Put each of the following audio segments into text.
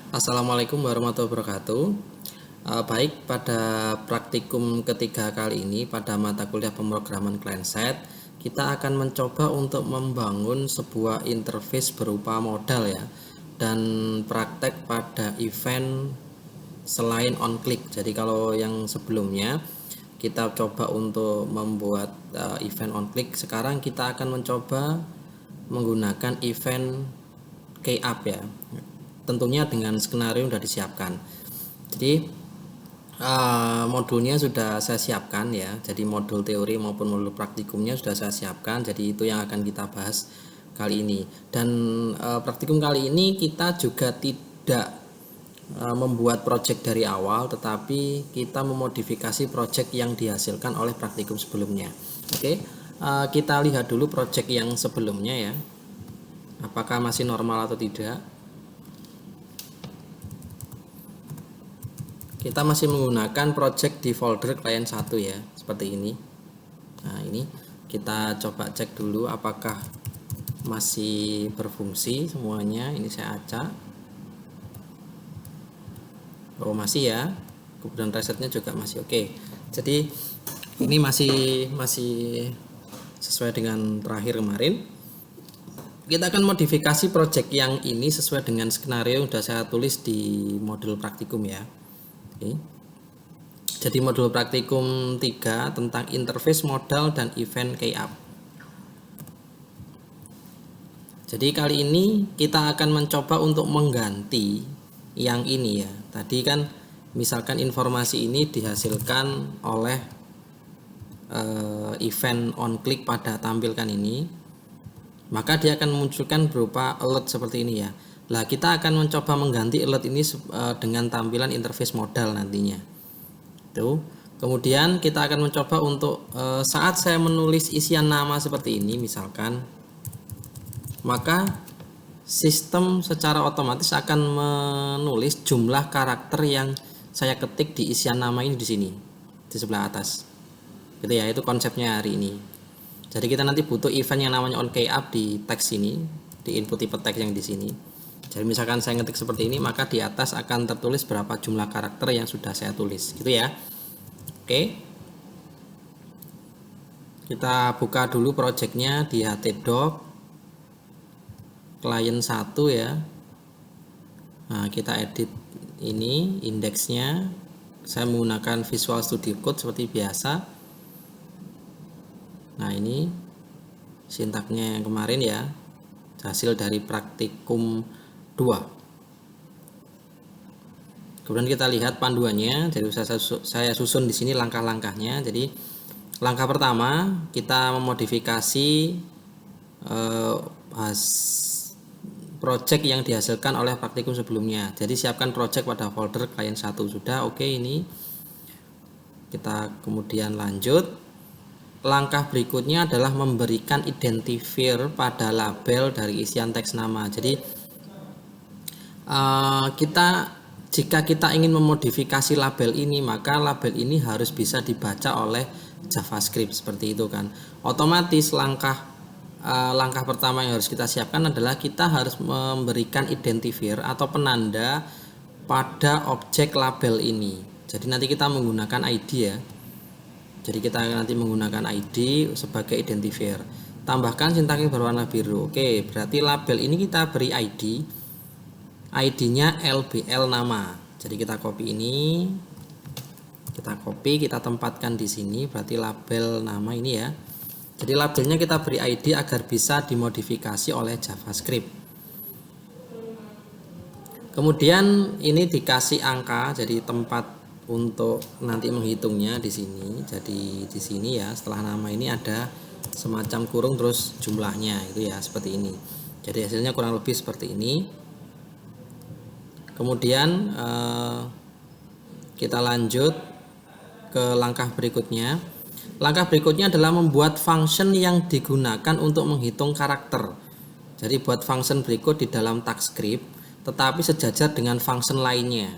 Assalamualaikum warahmatullahi wabarakatuh. Baik, pada praktikum ketiga kali ini pada mata kuliah pemrograman client-side, kita akan mencoba untuk membangun sebuah interface berupa modal ya, dan praktek pada event selain on-click. Jadi kalau yang sebelumnya kita coba untuk membuat event on-click, sekarang kita akan mencoba menggunakan event key up ya, tentunya dengan skenario yang sudah disiapkan. Jadi modulnya sudah saya siapkan ya, jadi modul teori maupun modul praktikumnya sudah saya siapkan, jadi itu yang akan kita bahas kali ini. Dan praktikum kali ini kita juga tidak membuat project dari awal, tetapi kita memodifikasi project yang dihasilkan oleh praktikum sebelumnya. Oke, kita lihat dulu project yang sebelumnya ya, apakah masih normal atau tidak. Kita masih menggunakan project di folder client 1 ya, seperti ini. Nah, ini kita coba cek dulu apakah masih berfungsi semuanya. Ini saya acak. Oh, masih ya. Kemudian resetnya juga masih oke. Jadi ini masih sesuai dengan terakhir kemarin. Kita akan modifikasi project yang ini sesuai dengan skenario yang sudah saya tulis di modul praktikum ya. Oke. Jadi modul praktikum 3 tentang interface modal dan event key up. Jadi kali ini kita akan mencoba untuk mengganti yang ini ya. Tadi kan misalkan informasi ini dihasilkan oleh event on click pada tampilkan ini, maka dia akan memunculkan berupa alert seperti ini ya. Lah kita akan mencoba mengganti alert ini dengan tampilan interface modal nantinya. Tuh. Kemudian kita akan mencoba untuk saat saya menulis isian nama seperti ini misalkan, maka sistem secara otomatis akan menulis jumlah karakter yang saya ketik di isian nama ini di sini, di sebelah atas. Gitu ya, itu konsepnya hari ini. Jadi kita nanti butuh event yang namanya on key up di teks ini, di input tipe teks yang di sini. Jadi misalkan saya ngetik seperti ini, maka di atas akan tertulis berapa jumlah karakter yang sudah saya tulis, gitu ya. Oke. Kita buka dulu projectnya di htdoc client 1 ya. Nah, kita edit ini indeksnya. Saya menggunakan Visual Studio Code seperti biasa. Nah, ini sintaknya yang kemarin ya, hasil dari praktikum 2. Kemudian kita lihat panduannya. Jadi saya susun di sini langkah-langkahnya. Jadi langkah pertama kita memodifikasi project yang dihasilkan oleh praktikum sebelumnya. Jadi siapkan project pada folder client 1 sudah. Oke, ini kita kemudian lanjut. Langkah berikutnya adalah memberikan identifier pada label dari isian teks nama. Jadi jika kita ingin memodifikasi label ini, maka label ini harus bisa dibaca oleh JavaScript seperti itu kan. Otomatis langkah pertama yang harus kita siapkan adalah kita harus memberikan identifier atau penanda pada objek label ini. Jadi nanti kita menggunakan ID ya. Jadi kita nanti menggunakan ID sebagai identifier. Tambahkan sintaknya berwarna biru. Oke, berarti label ini kita beri ID-nya LBL nama. Jadi kita copy ini, kita tempatkan di sini, berarti label nama ini ya. Jadi labelnya kita beri ID agar bisa dimodifikasi oleh JavaScript. Kemudian ini dikasih angka, jadi tempat untuk nanti menghitungnya di sini. Jadi di sini ya, setelah nama ini ada semacam kurung terus jumlahnya itu ya, seperti ini. Jadi hasilnya kurang lebih seperti ini. Kemudian kita lanjut ke langkah berikutnya. Langkah berikutnya adalah membuat function yang digunakan untuk menghitung karakter. Jadi buat function berikut di dalam TypeScript, tetapi sejajar dengan function lainnya.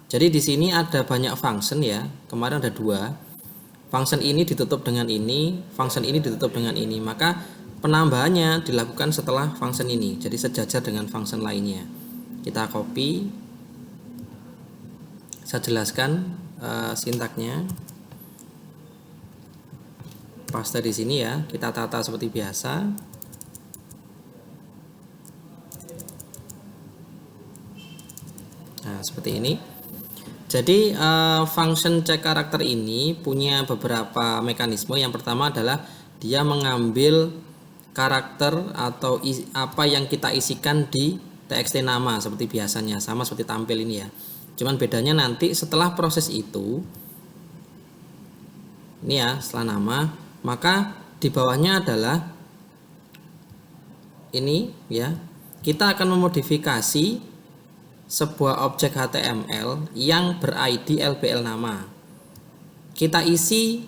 Jadi di sini ada banyak function ya. Kemarin ada 2. Function ini ditutup dengan ini, function ini ditutup dengan ini. Maka penambahannya dilakukan setelah function ini. Jadi sejajar dengan function lainnya. Kita copy, Saya jelaskan sintaknya. Paste di sini ya, kita tata seperti biasa. Nah, seperti ini. Jadi function check karakter ini punya beberapa mekanisme. Yang pertama adalah dia mengambil karakter atau apa yang kita isikan di txt nama seperti biasanya, sama seperti tampil ini ya. Cuman bedanya nanti setelah proses itu, ini ya, setelah nama, maka di bawahnya adalah ini ya, kita akan memodifikasi sebuah objek HTML yang ber-ID LBL nama. Kita isi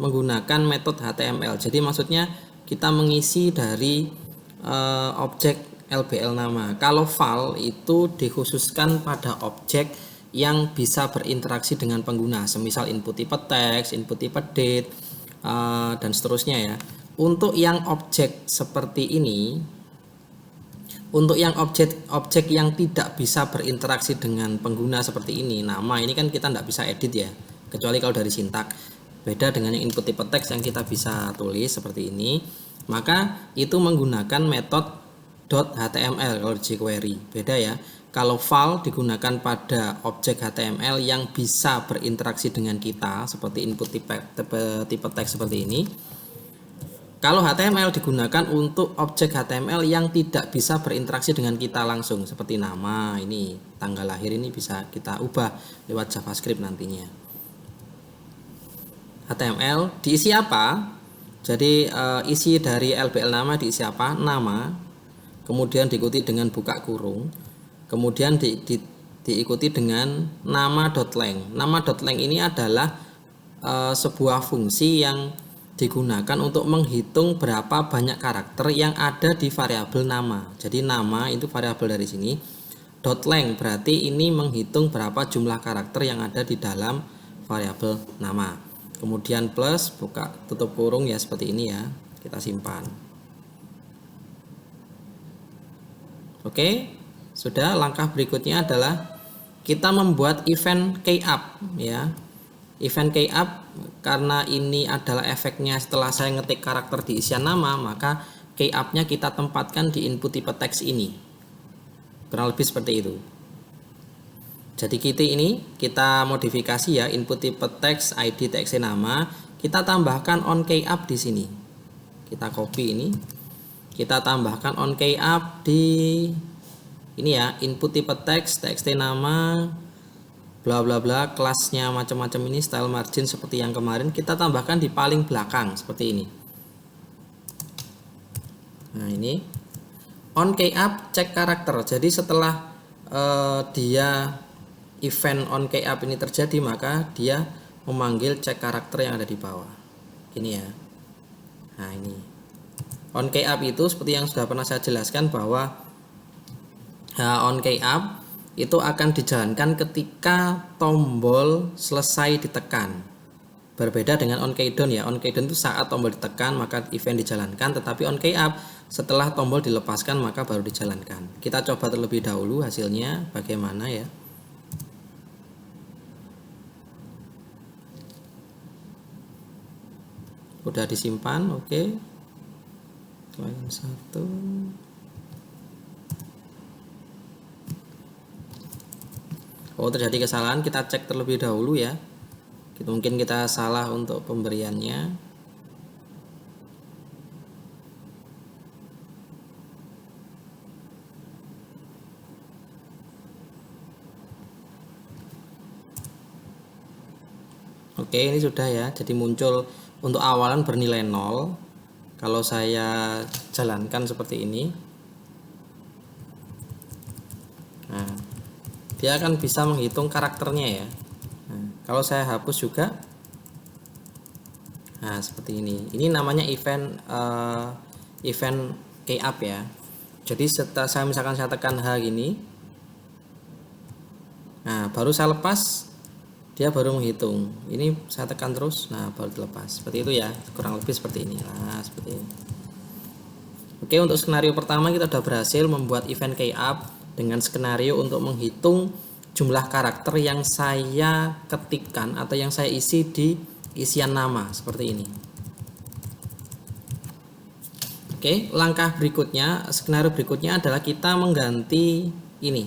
menggunakan metode HTML. Jadi maksudnya kita mengisi dari objek LBL nama. Kalau file itu dikhususkan pada objek yang bisa berinteraksi dengan pengguna, semisal input tipe teks, input tipe date, dan seterusnya ya. Untuk yang objek seperti ini, untuk yang objek yang tidak bisa berinteraksi dengan pengguna seperti ini, nama ini kan kita tidak bisa edit ya, kecuali kalau dari sintak. Beda dengan yang input tipe teks yang kita bisa tulis seperti ini, maka itu menggunakan metode .html kalau di jQuery. Beda ya. Kalau file digunakan pada objek HTML yang bisa berinteraksi dengan kita seperti input tipe teks seperti ini. Kalau HTML digunakan untuk objek HTML yang tidak bisa berinteraksi dengan kita langsung, seperti nama, ini tanggal lahir ini bisa kita ubah lewat JavaScript nantinya. HTML diisi apa? Jadi isi dari LBL nama diisi apa? Nama, kemudian diikuti dengan buka kurung, kemudian diikuti dengan nama.length. Nama.length ini adalah sebuah fungsi yang digunakan untuk menghitung berapa banyak karakter yang ada di variabel nama. Jadi nama itu variabel dari sini. .length berarti ini menghitung berapa jumlah karakter yang ada di dalam variabel nama. Kemudian plus buka tutup kurung ya, seperti ini ya. Kita simpan. Oke, sudah. Langkah berikutnya adalah kita membuat event keyup ya. Event keyup, karena ini adalah efeknya setelah saya ngetik karakter di isian nama, maka keyupnya kita tempatkan di input tipe teks ini. Kurang lebih seperti itu. Jadi kita modifikasi ya, input tipe teks ID txt nama, kita tambahkan on keyup di sini. Kita copy ini, kita tambahkan on keyup di ini ya, input tipe teks txt nama, bla bla bla, kelasnya macam-macam ini, style margin seperti yang kemarin, kita tambahkan di paling belakang seperti ini. Nah, ini on keyup cek karakter. Jadi setelah dia event on keyup ini terjadi, maka dia memanggil cek karakter yang ada di bawah. Ini ya. Nah, ini on keyup itu seperti yang sudah pernah saya jelaskan bahwa on keyup itu akan dijalankan ketika tombol selesai ditekan. Berbeda dengan on keydown ya. On keydown itu saat tombol ditekan maka event dijalankan, tetapi on keyup setelah tombol dilepaskan maka baru dijalankan. Kita coba terlebih dahulu hasilnya bagaimana ya. Udah disimpan, oke. Klien 1. Oh, terjadi kesalahan, kita cek terlebih dahulu ya. Mungkin kita salah untuk pemberiannya. Oke, ini sudah ya. Jadi muncul untuk awalan bernilai 0. Kalau saya jalankan seperti ini. Nah, dia akan bisa menghitung karakternya ya. Nah, kalau saya hapus juga, nah seperti ini. Ini namanya event keyup ya. Jadi setelah misalkan saya tekan H gini, nah baru saya lepas, dia baru menghitung. Ini saya tekan terus, nah baru dilepas. Seperti itu ya, kurang lebih seperti ini. Nah, seperti ini. Oke, untuk skenario pertama kita sudah berhasil membuat event keyup dengan skenario untuk menghitung jumlah karakter yang saya ketikkan atau yang saya isi di isian nama seperti ini. Oke, langkah berikutnya, skenario berikutnya adalah kita mengganti ini.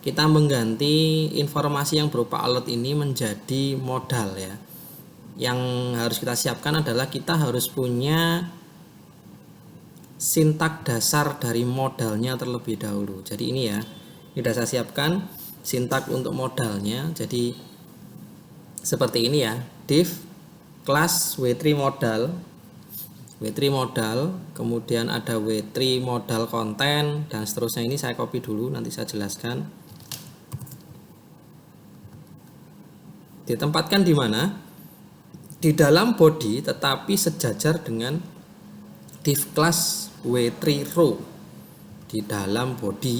Kita mengganti informasi yang berupa alert ini menjadi modal ya. Yang harus kita siapkan adalah kita harus punya sintak dasar dari modalnya terlebih dahulu. Jadi ini ya, ini sudah saya siapkan sintak untuk modalnya. Jadi seperti ini ya, div kelas w3 modal, kemudian ada w3 modal konten dan seterusnya. Ini saya copy dulu, nanti saya jelaskan. Ditempatkan di mana? Di dalam body tetapi sejajar dengan div class w3 row. Di dalam body,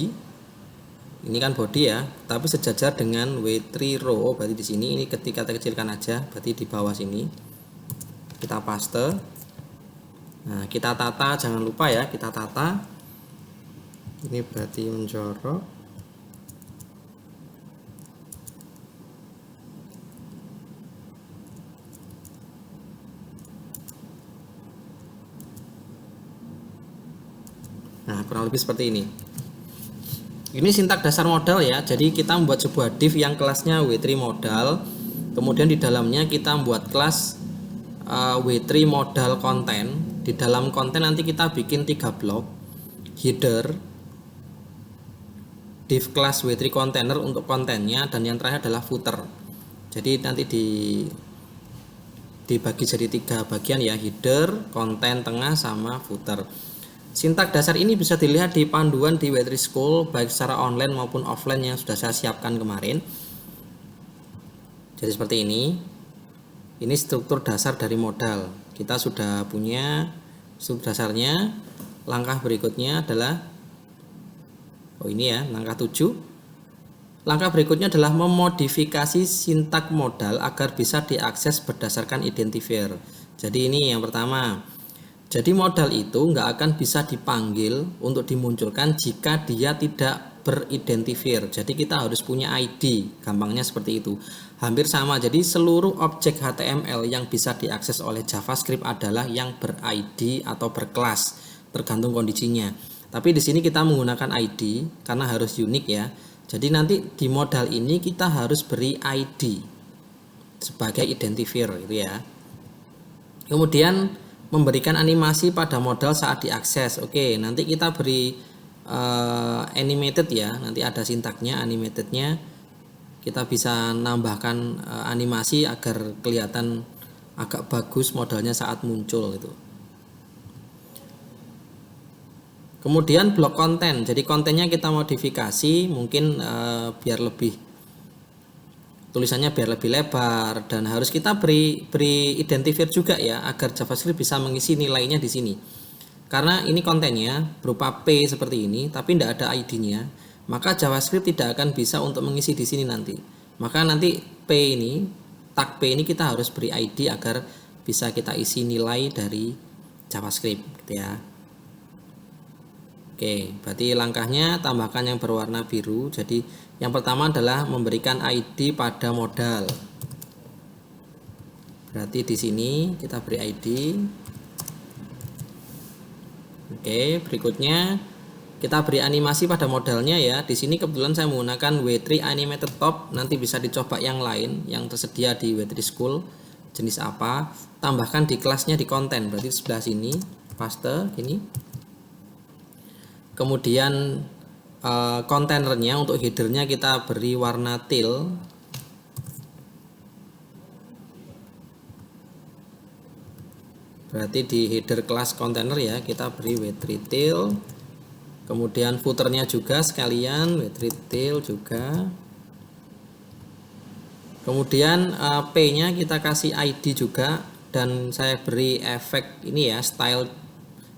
ini kan body ya, tapi sejajar dengan w3 row. Berarti di sini ini ketika kita kecilkan aja, berarti di bawah sini kita paste. Nah, kita tata, jangan lupa ya, kita tata. Ini berarti menjorok. Nah, kurang lebih seperti ini. Ini sintak dasar modal ya. Jadi kita membuat sebuah div yang kelasnya w3 modal. Kemudian di dalamnya kita membuat kelas w3 modal konten. Di dalam konten nanti kita bikin 3 blok. Header, div kelas w3 container untuk kontennya, dan yang terakhir adalah footer. Jadi nanti dibagi jadi 3 bagian ya, header, konten tengah, sama footer. Sintak dasar ini bisa dilihat di panduan di W3 School baik secara online maupun offline yang sudah saya siapkan kemarin. Jadi seperti ini. Ini struktur dasar dari modal. Kita sudah punya struktur dasarnya. Langkah berikutnya adalah ini ya, langkah 7. Langkah berikutnya adalah memodifikasi sintak modal agar bisa diakses berdasarkan identifier. Jadi ini yang pertama. Jadi modal itu nggak akan bisa dipanggil untuk dimunculkan jika dia tidak beridentifier. Jadi kita harus punya ID, gampangnya seperti itu. Hampir sama, jadi seluruh objek HTML yang bisa diakses oleh JavaScript adalah yang ber-ID atau berkelas, tergantung kondisinya. Tapi di sini kita menggunakan ID karena harus unik ya. Jadi nanti di modal ini kita harus beri ID sebagai identifier gitu ya. Kemudian memberikan animasi pada modal saat diakses. Oke, nanti kita beri animated ya. Nanti ada sintaknya, animatednya. Kita bisa nambahkan animasi agar kelihatan agak bagus modalnya saat muncul gitu. Kemudian blok konten. Jadi kontennya kita modifikasi, mungkin biar lebih tulisannya biar lebih lebar, dan harus kita beri identifier juga ya agar JavaScript bisa mengisi nilainya di sini. Karena ini kontennya berupa P seperti ini tapi tidak ada ID-nya, maka JavaScript tidak akan bisa untuk mengisi di sini nanti. Maka nanti P ini, tag P ini kita harus beri ID agar bisa kita isi nilai dari JavaScript gitu ya. Oke, berarti langkahnya tambahkan yang berwarna biru. Jadi yang pertama adalah memberikan ID pada modal. Berarti di sini kita beri ID. Oke, berikutnya kita beri animasi pada modalnya ya. Di sini kebetulan saya menggunakan W3 animated top. Nanti bisa dicoba yang lain yang tersedia di W3 School. Jenis apa? Tambahkan di kelasnya di konten. Berarti sebelah sini paste ini. Kemudian kontainernya untuk headernya kita beri warna teal. Berarti di header kelas kontainer ya kita beri w3 teal. Kemudian footernya juga sekalian w3 teal juga. Kemudian P-nya kita kasih ID juga, dan saya beri efek ini ya, style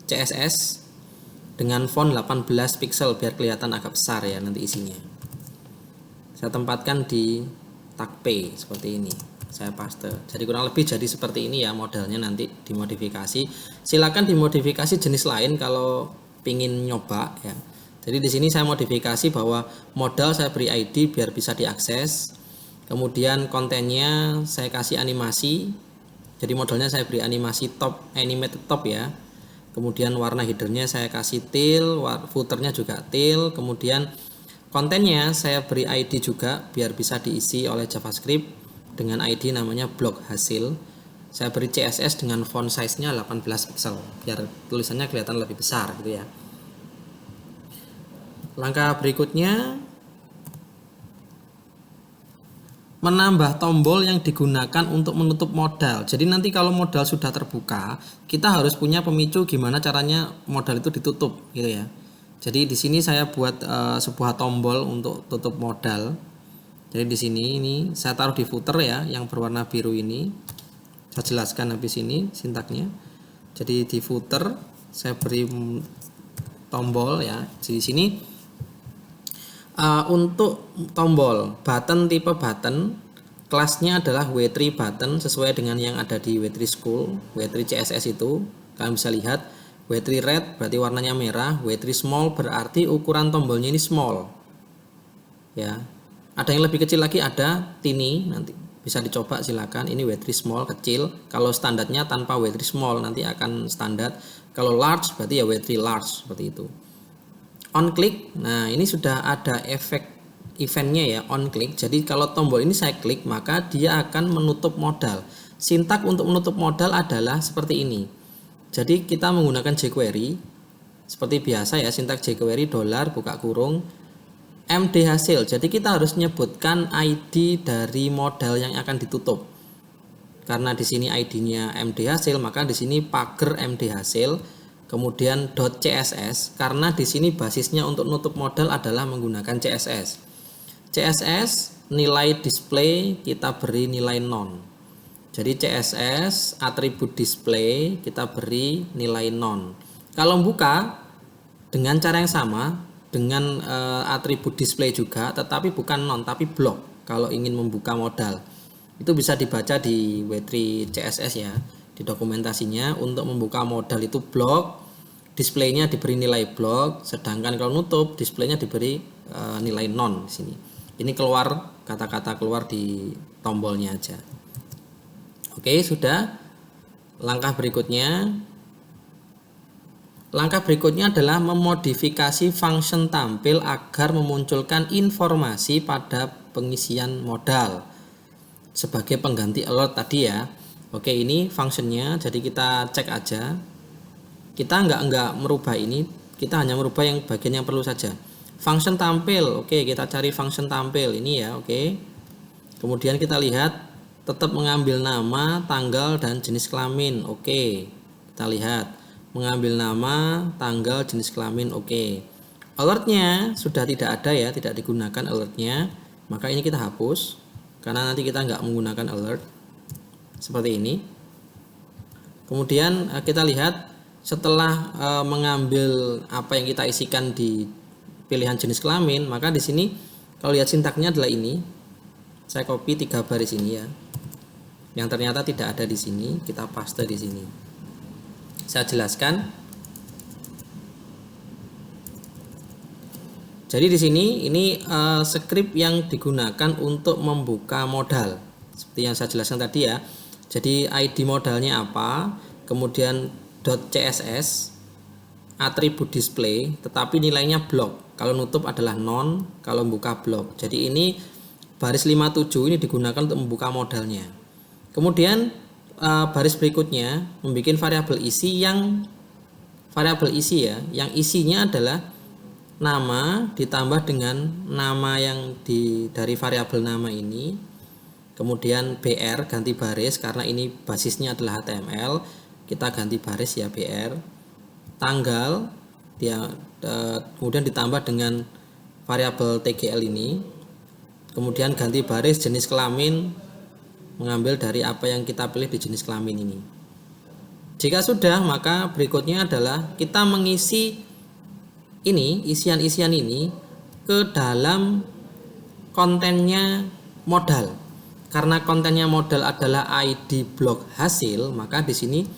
CSS dengan font 18 pixel biar kelihatan agak besar ya nanti isinya. Saya tempatkan di tag P seperti ini. Saya paste. Jadi kurang lebih jadi seperti ini ya modelnya, nanti dimodifikasi. Silakan dimodifikasi jenis lain kalau pingin nyoba ya. Jadi di sini saya modifikasi bahwa modal saya beri ID biar bisa diakses. Kemudian kontennya saya kasih animasi. Jadi modalnya saya beri animasi top, animated top ya. Kemudian warna headernya saya kasih teal, footernya juga teal. Kemudian kontennya saya beri ID juga biar bisa diisi oleh JavaScript dengan ID namanya blog hasil. Saya beri CSS dengan font size-nya 18 pixel biar tulisannya kelihatan lebih besar gitu ya. Langkah berikutnya, menambah tombol yang digunakan untuk menutup modal. Jadi nanti kalau modal sudah terbuka, kita harus punya pemicu gimana caranya modal itu ditutup gitu ya. Jadi di sini saya buat sebuah tombol untuk tutup modal. Jadi di sini ini saya taruh di footer ya, yang berwarna biru ini. Saya jelaskan habis ini sintaknya. Jadi di footer saya beri tombol ya. Di sini untuk tombol button tipe button, kelasnya adalah W3 button sesuai dengan yang ada di W3 School, W3 CSS itu. Kalian bisa lihat W3 red berarti warnanya merah, W3 small berarti ukuran tombolnya ini small. Ya. Ada yang lebih kecil lagi, ada tiny, nanti bisa dicoba silakan. Ini W3 small kecil. Kalau standarnya tanpa W3 small nanti akan standar. Kalau large berarti ya W3 large seperti itu. On click, nah ini sudah ada efek eventnya ya, on click. Jadi kalau tombol ini saya klik maka dia akan menutup modal. Sintak untuk menutup modal adalah seperti ini. Jadi kita menggunakan jQuery seperti biasa ya, sintak jQuery $ buka kurung MD hasil. Jadi kita harus menyebutkan ID dari modal yang akan ditutup. Karena di sini ID-nya MD hasil, maka di sini pagar MD hasil. Kemudian .css karena di sini basisnya untuk nutup modal adalah menggunakan CSS. CSS nilai display kita beri nilai non. Jadi CSS atribut display kita beri nilai non. Kalau buka dengan cara yang sama dengan atribut display juga, tetapi bukan non tapi block. Kalau ingin membuka modal itu bisa dibaca di W3 CSS ya. Di dokumentasinya untuk membuka modal itu blok, displaynya diberi nilai blok, sedangkan kalau nutup displaynya diberi nilai non di sini. Ini keluar kata-kata keluar di tombolnya aja. Oke, sudah. Langkah berikutnya adalah memodifikasi function tampil agar memunculkan informasi pada pengisian modal sebagai pengganti alert tadi ya. Oke, ini functionnya, jadi kita cek aja. Kita enggak merubah ini, kita hanya merubah yang bagian yang perlu saja. Function tampil, oke, kita cari function tampil ini ya, oke. Kemudian kita lihat tetap mengambil nama, tanggal, dan jenis kelamin, oke. Kita lihat mengambil nama, tanggal, jenis kelamin, oke. Alertnya sudah tidak ada ya, tidak digunakan alertnya, maka ini kita hapus karena nanti kita enggak menggunakan alert. Seperti ini. Kemudian kita lihat setelah mengambil apa yang kita isikan di pilihan jenis kelamin, maka di sini kalau lihat sintaknya adalah ini. Saya copy 3 baris ini ya. Yang ternyata tidak ada di sini, kita paste di sini. Saya jelaskan. Jadi di sini ini script yang digunakan untuk membuka modal. Seperti yang saya jelaskan tadi ya. Jadi ID modalnya apa, kemudian .css atribut display, tetapi nilainya block. Kalau nutup adalah non, kalau buka block. Jadi ini baris 57 ini digunakan untuk membuka modalnya. Kemudian baris berikutnya membuat variabel isi yang isinya adalah nama ditambah dengan nama yang dari variabel nama ini. Kemudian BR ganti baris karena ini basisnya adalah HTML, kita ganti baris ya BR. Tanggal kemudian ditambah dengan variabel TGL ini. Kemudian ganti baris jenis kelamin mengambil dari apa yang kita pilih di jenis kelamin ini. Jika sudah, maka berikutnya adalah kita mengisi ini, isian-isian ini ke dalam kontennya modal. Karena kontennya modal adalah ID blok hasil, maka di sini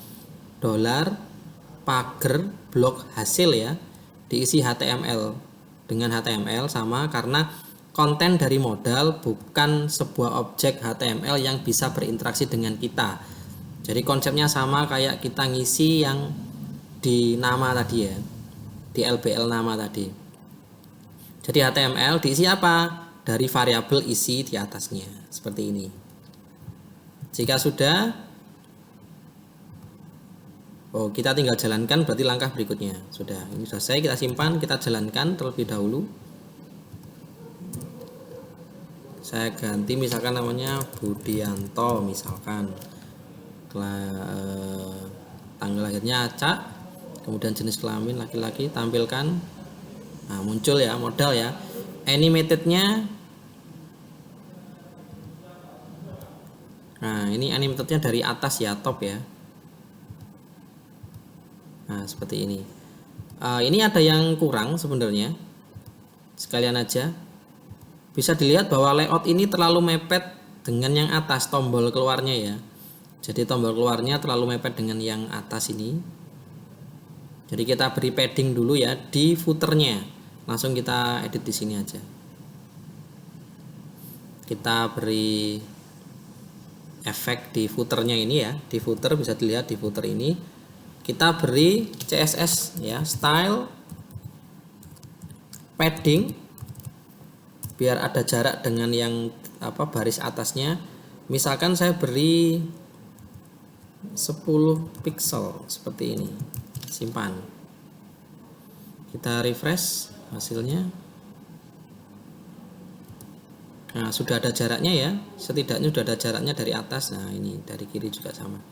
$pagar blok hasil ya, diisi HTML dengan HTML sama karena konten dari modal bukan sebuah objek HTML yang bisa berinteraksi dengan kita. Jadi konsepnya sama kayak kita ngisi yang di nama tadi ya, di LBL nama tadi. Jadi HTML diisi apa? Dari variabel isi di atasnya, seperti ini. Jika sudah, kita tinggal jalankan, berarti langkah berikutnya. Sudah, ini selesai, kita simpan, kita jalankan terlebih dahulu. Saya ganti misalkan namanya Budianto misalkan. Tanggal lahirnya acak, kemudian jenis kelamin laki-laki, tampilkan. Nah, muncul ya modal ya. Animatednya, nah ini animatednya dari atas ya, top ya. Nah seperti ini. Ini ada yang kurang sebenarnya. Sekalian aja. Bisa dilihat bahwa layout ini terlalu mepet dengan yang atas, tombol keluarnya ya. Jadi tombol keluarnya terlalu mepet dengan yang atas ini. Jadi kita beri padding dulu ya di footernya. Langsung kita edit di sini aja. Kita beri efek di footernya ini ya. Di footer bisa dilihat di footer ini. Kita beri CSS ya, style, padding, biar ada jarak dengan yang baris atasnya. Misalkan saya beri 10 pixel seperti ini. Simpan. Kita refresh hasilnya. Nah, sudah ada jaraknya ya. Setidaknya sudah ada jaraknya dari atas. Nah, ini dari kiri juga sama.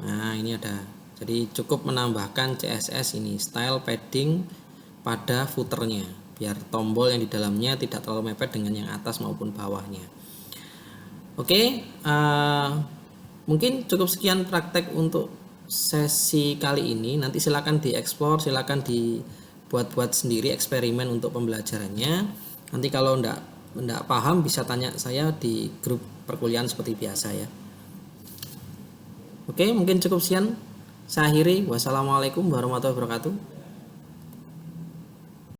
Nah, ini ada. Jadi cukup menambahkan CSS ini, style padding pada footernya, biar tombol yang di dalamnya tidak terlalu mepet dengan yang atas maupun bawahnya. Oke, mungkin cukup sekian praktek untuk sesi kali ini. Nanti silakan dieksplor, silakan dibuat-buat sendiri eksperimen untuk pembelajarannya. Nanti kalau enggak paham bisa tanya saya di grup perkuliahan seperti biasa ya. Oke, mungkin cukup sekian. Saya akhiri. Wassalamualaikum warahmatullahi wabarakatuh.